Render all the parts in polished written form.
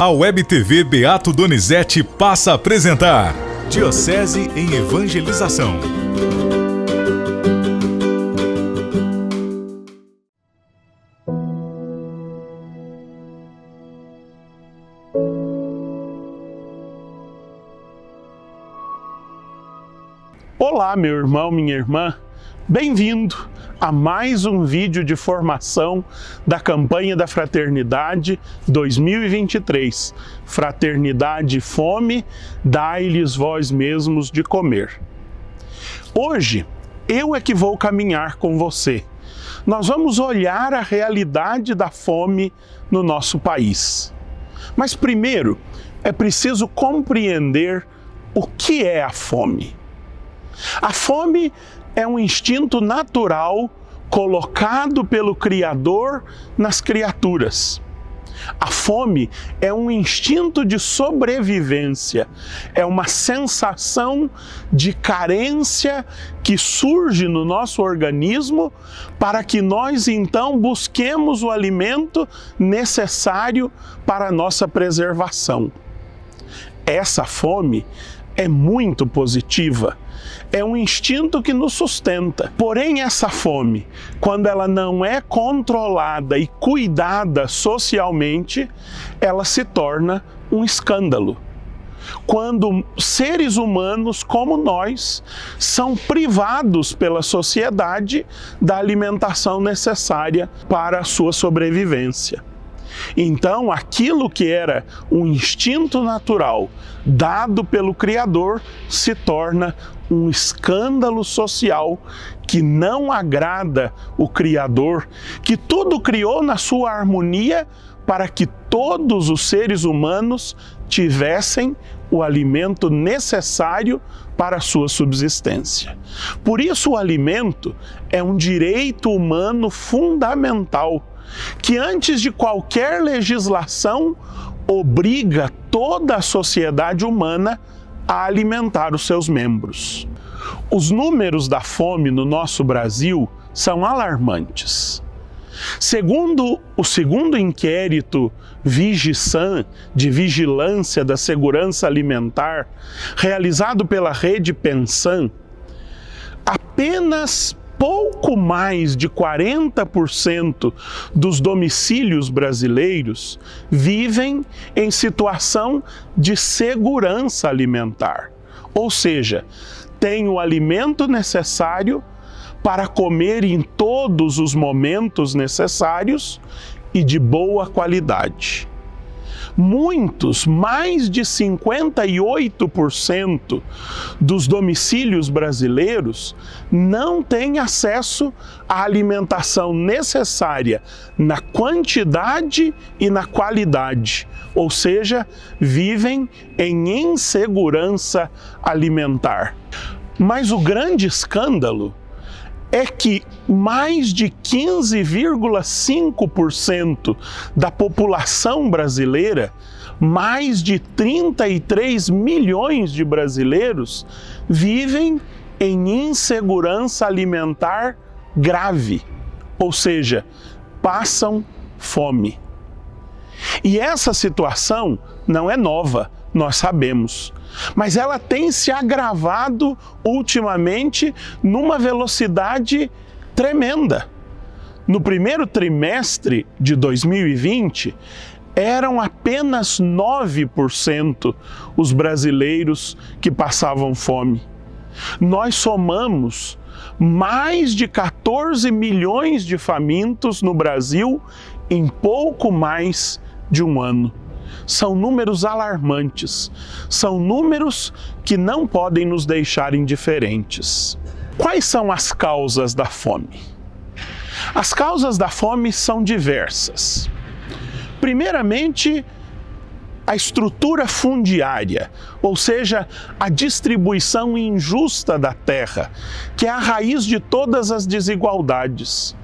A Web TV Beato Donizete passa a apresentar Diocese em Evangelização. Olá, meu irmão, minha irmã, bem-vindo a mais um vídeo de formação da campanha da Fraternidade 2023. Fraternidade e fome, dai-lhes vós mesmos de comer. Hoje, eu é que vou caminhar com você. Nós vamos olhar a realidade da fome no nosso país. Mas primeiro, é preciso compreender o que é a fome. A fome é um instinto natural colocado pelo Criador nas criaturas. A fome é um instinto de sobrevivência, é uma sensação de carência que surge no nosso organismo para que nós então busquemos o alimento necessário para a nossa preservação. Essa fome é muito positiva. É um instinto que nos sustenta. Porém, essa fome, quando ela não é controlada e cuidada socialmente, ela se torna um escândalo. Quando seres humanos como nós são privados pela sociedade da alimentação necessária para a sua sobrevivência. Então, aquilo que era um instinto natural dado pelo Criador se torna um escândalo social que não agrada o Criador, que tudo criou na sua harmonia para que todos os seres humanos tivessem o alimento necessário para a sua subsistência. Por isso, o alimento é um direito humano fundamental, que antes de qualquer legislação obriga toda a sociedade humana a alimentar os seus membros. Os números da fome no nosso Brasil são alarmantes. Segundo o segundo inquérito Vigissan, de Vigilância da Segurança Alimentar, realizado pela Rede Pensan, apenas pouco mais de 40% dos domicílios brasileiros vivem em situação de segurança alimentar, ou seja, têm o alimento necessário para comer em todos os momentos necessários e de boa qualidade. Muitos, mais de 58% dos domicílios brasileiros não têm acesso à alimentação necessária na quantidade e na qualidade, ou seja, vivem em insegurança alimentar. Mas o grande escândalo é que mais de 15,5% da população brasileira, mais de 33 milhões de brasileiros, vivem em insegurança alimentar grave, ou seja, passam fome. E essa situação não é nova, nós sabemos, mas ela tem se agravado ultimamente numa velocidade tremenda. No primeiro trimestre de 2020, eram apenas 9% os brasileiros que passavam fome. Nós somamos mais de 14 milhões de famintos no Brasil em pouco mais de um ano. São números alarmantes, são números que não podem nos deixar indiferentes. Quais são as causas da fome? As causas da fome são diversas. Primeiramente, a estrutura fundiária, ou seja, a distribuição injusta da terra, que é a raiz de todas as desigualdades.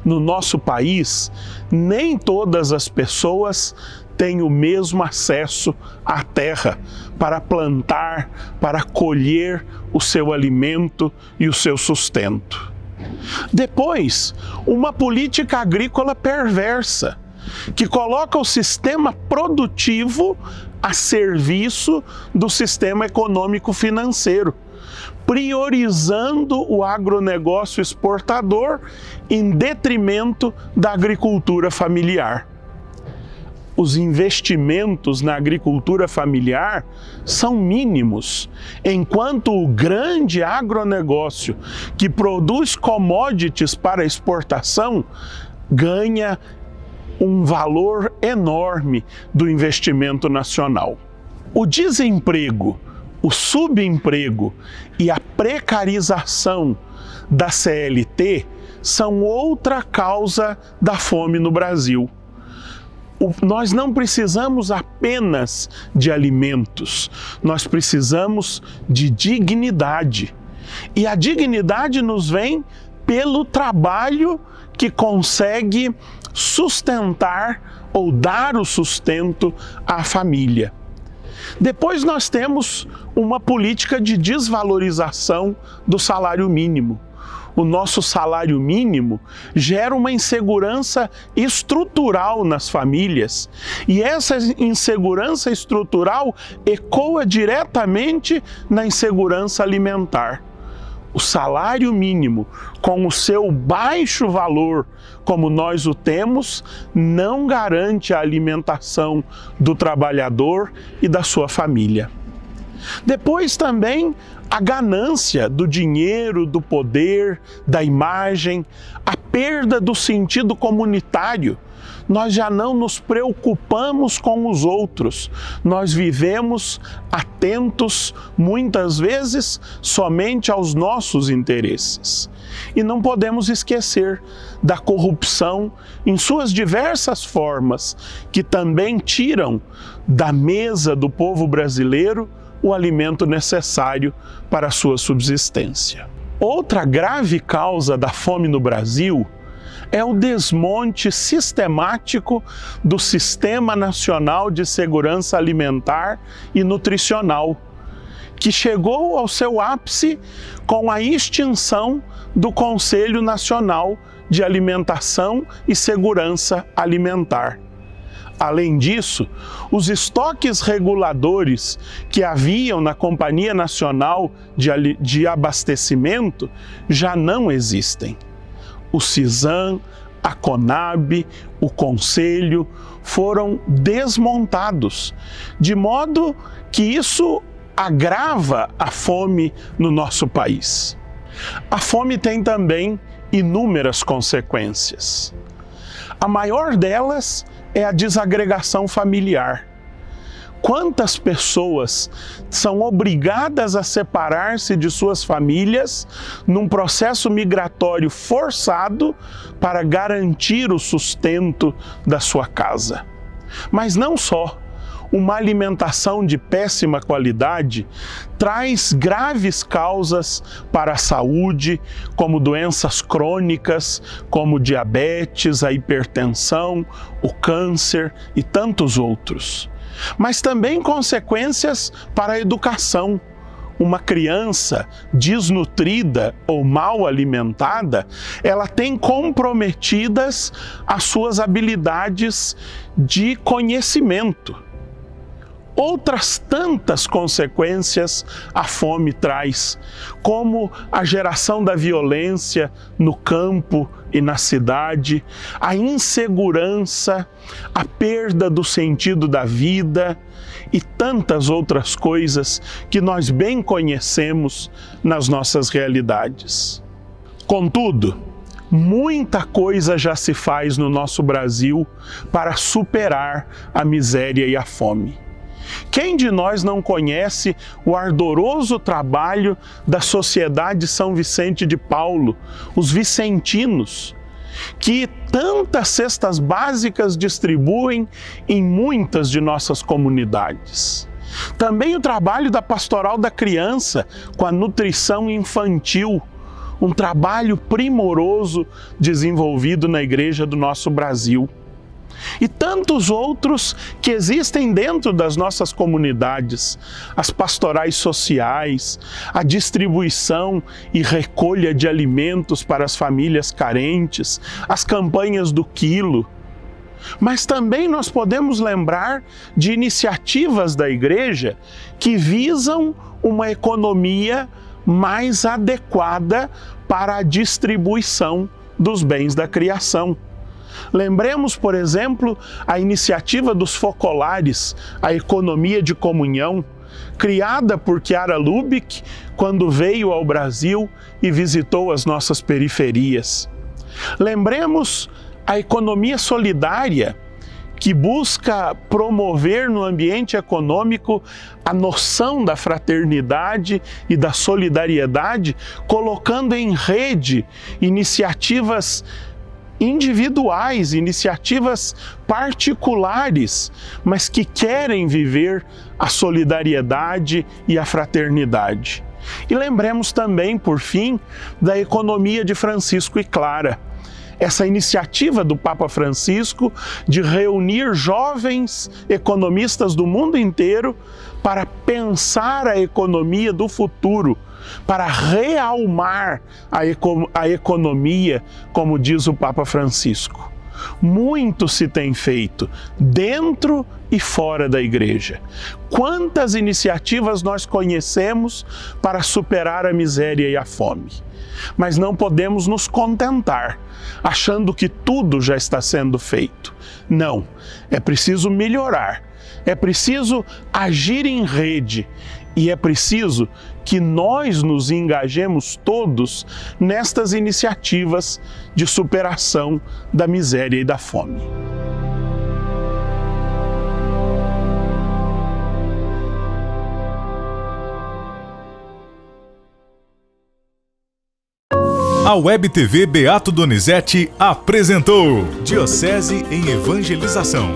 No nosso país, nem todas as pessoas têm o mesmo acesso à terra para plantar, para colher o seu alimento e o seu sustento. Depois, uma política agrícola perversa, que coloca o sistema produtivo a serviço do sistema econômico-financeiro, priorizando o agronegócio exportador em detrimento da agricultura familiar. Os investimentos na agricultura familiar são mínimos, enquanto o grande agronegócio que produz commodities para exportação ganha um valor enorme do investimento nacional. O desemprego, o subemprego e a precarização da CLT são outra causa da fome no Brasil. Nós não precisamos apenas de alimentos, nós precisamos de dignidade. E a dignidade nos vem pelo trabalho que consegue sustentar ou dar o sustento à família. Depois nós temos uma política de desvalorização do salário mínimo. O nosso salário mínimo gera uma insegurança estrutural nas famílias e essa insegurança estrutural ecoa diretamente na insegurança alimentar. O salário mínimo, com o seu baixo valor, como nós o temos, não garante a alimentação do trabalhador e da sua família. Depois também a ganância do dinheiro, do poder, da imagem, a perda do sentido comunitário. Nós já não nos preocupamos com os outros, nós vivemos atentos, muitas vezes, somente aos nossos interesses. E não podemos esquecer da corrupção em suas diversas formas, que também tiram da mesa do povo brasileiro o alimento necessário para a sua subsistência. Outra grave causa da fome no Brasil é o desmonte sistemático do Sistema Nacional de Segurança Alimentar e Nutricional, que chegou ao seu ápice com a extinção do Conselho Nacional de Alimentação e Segurança Alimentar. Além disso, os estoques reguladores que haviam na Companhia Nacional de Abastecimento já não existem. O CISAM, a CONAB, o Conselho foram desmontados, de modo que isso agrava a fome no nosso país. A fome tem também inúmeras consequências. A maior delas é a desagregação familiar. Quantas pessoas são obrigadas a separar-se de suas famílias num processo migratório forçado para garantir o sustento da sua casa? Mas não só. Uma alimentação de péssima qualidade traz graves causas para a saúde, como doenças crônicas, como diabetes, a hipertensão, o câncer e tantos outros. Mas também consequências para a educação. Uma criança desnutrida ou mal alimentada, ela tem comprometidas as suas habilidades de conhecimento. Outras tantas consequências a fome traz, como a geração da violência no campo e na cidade, a insegurança, a perda do sentido da vida e tantas outras coisas que nós bem conhecemos nas nossas realidades. Contudo, muita coisa já se faz no nosso Brasil para superar a miséria e a fome. Quem de nós não conhece o ardoroso trabalho da Sociedade São Vicente de Paulo, os vicentinos, que tantas cestas básicas distribuem em muitas de nossas comunidades? Também o trabalho da Pastoral da Criança com a nutrição infantil, um trabalho primoroso desenvolvido na Igreja do nosso Brasil. E tantos outros que existem dentro das nossas comunidades, as pastorais sociais, a distribuição e recolha de alimentos para as famílias carentes, as campanhas do quilo. Mas também nós podemos lembrar de iniciativas da igreja que visam uma economia mais adequada para a distribuição dos bens da criação. Lembremos, por exemplo, a iniciativa dos focolares, a economia de comunhão, criada por Chiara Lubich quando veio ao Brasil e visitou as nossas periferias. Lembremos a economia solidária, que busca promover no ambiente econômico a noção da fraternidade e da solidariedade, colocando em rede iniciativas individuais, iniciativas particulares, mas que querem viver a solidariedade e a fraternidade. E lembremos também, por fim, da economia de Francisco e Clara. Essa iniciativa do Papa Francisco de reunir jovens economistas do mundo inteiro para pensar a economia do futuro, para realmar a economia, como diz o Papa Francisco. Muito se tem feito dentro e fora da igreja. Quantas iniciativas nós conhecemos para superar a miséria e a fome? Mas não podemos nos contentar, achando que tudo já está sendo feito. Não, é preciso melhorar, é preciso agir em rede e é preciso que nós nos engajemos todos nestas iniciativas de superação da miséria e da fome. A Web TV Beato Donizete apresentou Diocese em Evangelização.